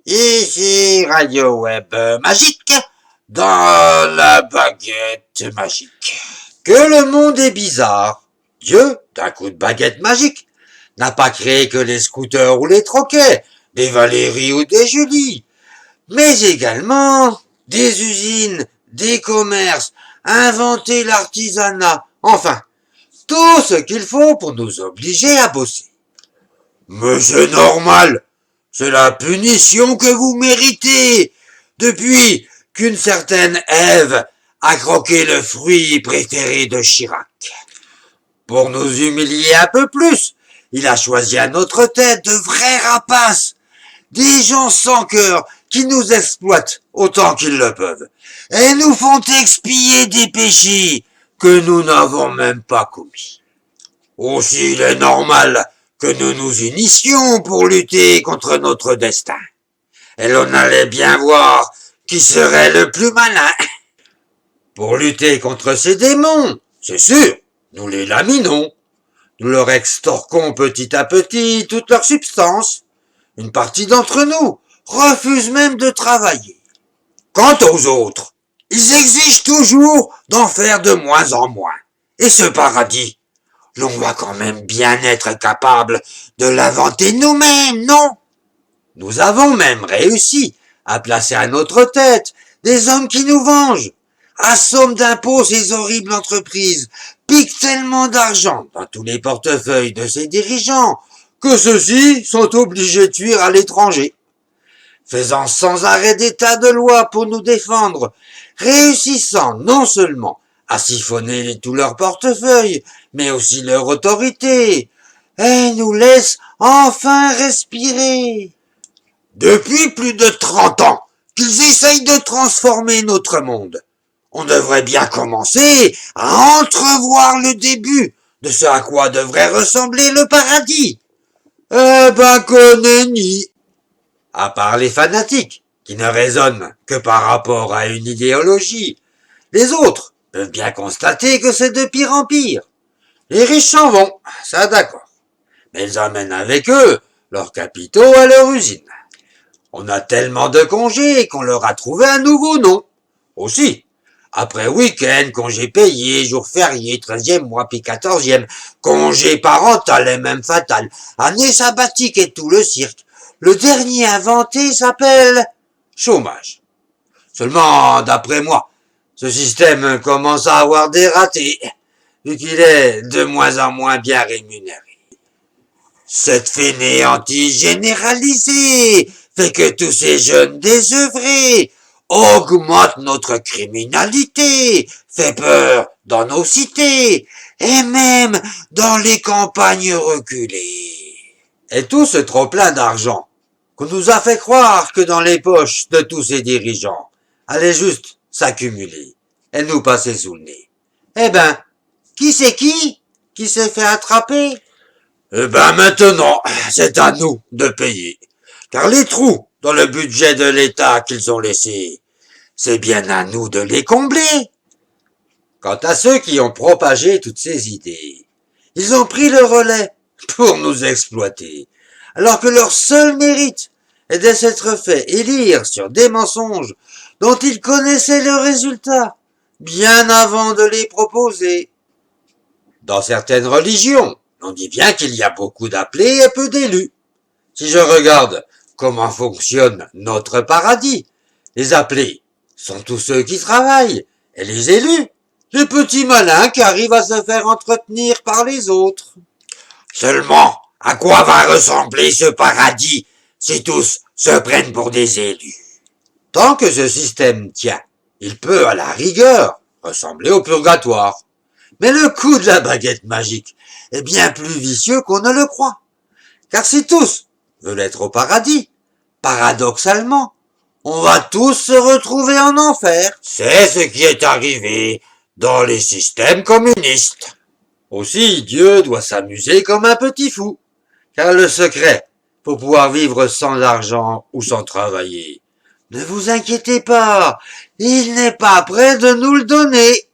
Ici Radio Web Magique, dans la baguette magique. Que le monde est bizarre. Dieu, d'un coup de baguette magique, n'a pas créé que les scooters ou les troquets, des Valérie ou des Julie, mais également des usines, des commerces, inventer l'artisanat, enfin, tout ce qu'il faut pour nous obliger à bosser. Mais c'est normal, c'est la punition que vous méritez, depuis qu'une certaine Ève a croqué le fruit préféré de Chirac. Pour nous humilier un peu plus, il a choisi à notre tête de vrais rapaces, des gens sans cœur qui nous exploitent autant qu'ils le peuvent, et nous font expier des péchés que nous n'avons même pas commis. Aussi il est normal que nous nous unissions pour lutter contre notre destin. Et l'on allait bien voir qui serait le plus malin. Pour lutter contre ces démons, c'est sûr, nous les laminons. Nous leur extorquons petit à petit toute leur substance. Une partie d'entre nous refuse même de travailler. Quant aux autres, ils exigent toujours d'en faire de moins en moins. Et ce paradis, l'on va quand même bien être capable de l'inventer nous-mêmes, non? Nous avons même réussi à placer à notre tête des hommes qui nous vengent, assomment d'impôts ces horribles entreprises, piquent tellement d'argent dans tous les portefeuilles de ces dirigeants que ceux-ci sont obligés de fuir à l'étranger, faisant sans arrêt des tas de lois pour nous défendre, réussissant non seulement à siphonner tout leur portefeuille, mais aussi leur autorité, et nous laissent enfin respirer. Depuis plus de 30 ans qu'ils essayent de transformer notre monde, on devrait bien commencer à entrevoir le début de ce à quoi devrait ressembler le paradis. Eh ben que nenni. À part les fanatiques, qui ne raisonnent que par rapport à une idéologie, les autres peuvent bien constater que c'est de pire en pire. Les riches s'en vont, ça d'accord, mais ils emmènent avec eux leurs capitaux à leur usine. On a tellement de congés qu'on leur a trouvé un nouveau nom. Aussi, après week-end, congé payé, jour férié, 13e mois, puis 14e, congé parental et même fatal, année sabbatique et tout le cirque. Le dernier inventé s'appelle chômage. Seulement, d'après moi, ce système commence à avoir des ratés, vu qu'il est de moins en moins bien rémunéré. Cette fainéantise généralisée fait que tous ces jeunes désœuvrés augmentent notre criminalité, fait peur dans nos cités et même dans les campagnes reculées. Et tout ce trop-plein d'argent qu'on nous a fait croire que dans les poches de tous ces dirigeants allait juste s'accumuler et nous passer sous le nez. Eh ben, qui c'est qui s'est fait attraper? Eh ben maintenant, c'est à nous de payer. Car les trous dans le budget de l'État qu'ils ont laissés, c'est bien à nous de les combler. Quant à ceux qui ont propagé toutes ces idées, ils ont pris le relais pour nous exploiter, alors que leur seul mérite est de s'être fait élire sur des mensonges dont ils connaissaient le résultat bien avant de les proposer. Dans certaines religions, on dit bien qu'il y a beaucoup d'appelés et peu d'élus. Si je regarde comment fonctionne notre paradis, les appelés sont tous ceux qui travaillent, et les élus, les petits malins qui arrivent à se faire entretenir par les autres. Seulement, à quoi va ressembler ce paradis si tous se prennent pour des élus? Tant que ce système tient, il peut à la rigueur ressembler au purgatoire. Mais le coup de la baguette magique est bien plus vicieux qu'on ne le croit. Car si tous veulent être au paradis, paradoxalement, on va tous se retrouver en enfer. C'est ce qui est arrivé dans les systèmes communistes. Aussi, Dieu doit s'amuser comme un petit fou. Car le secret, pour pouvoir vivre sans argent ou sans travailler, ne vous inquiétez pas, il n'est pas prêt de nous le donner.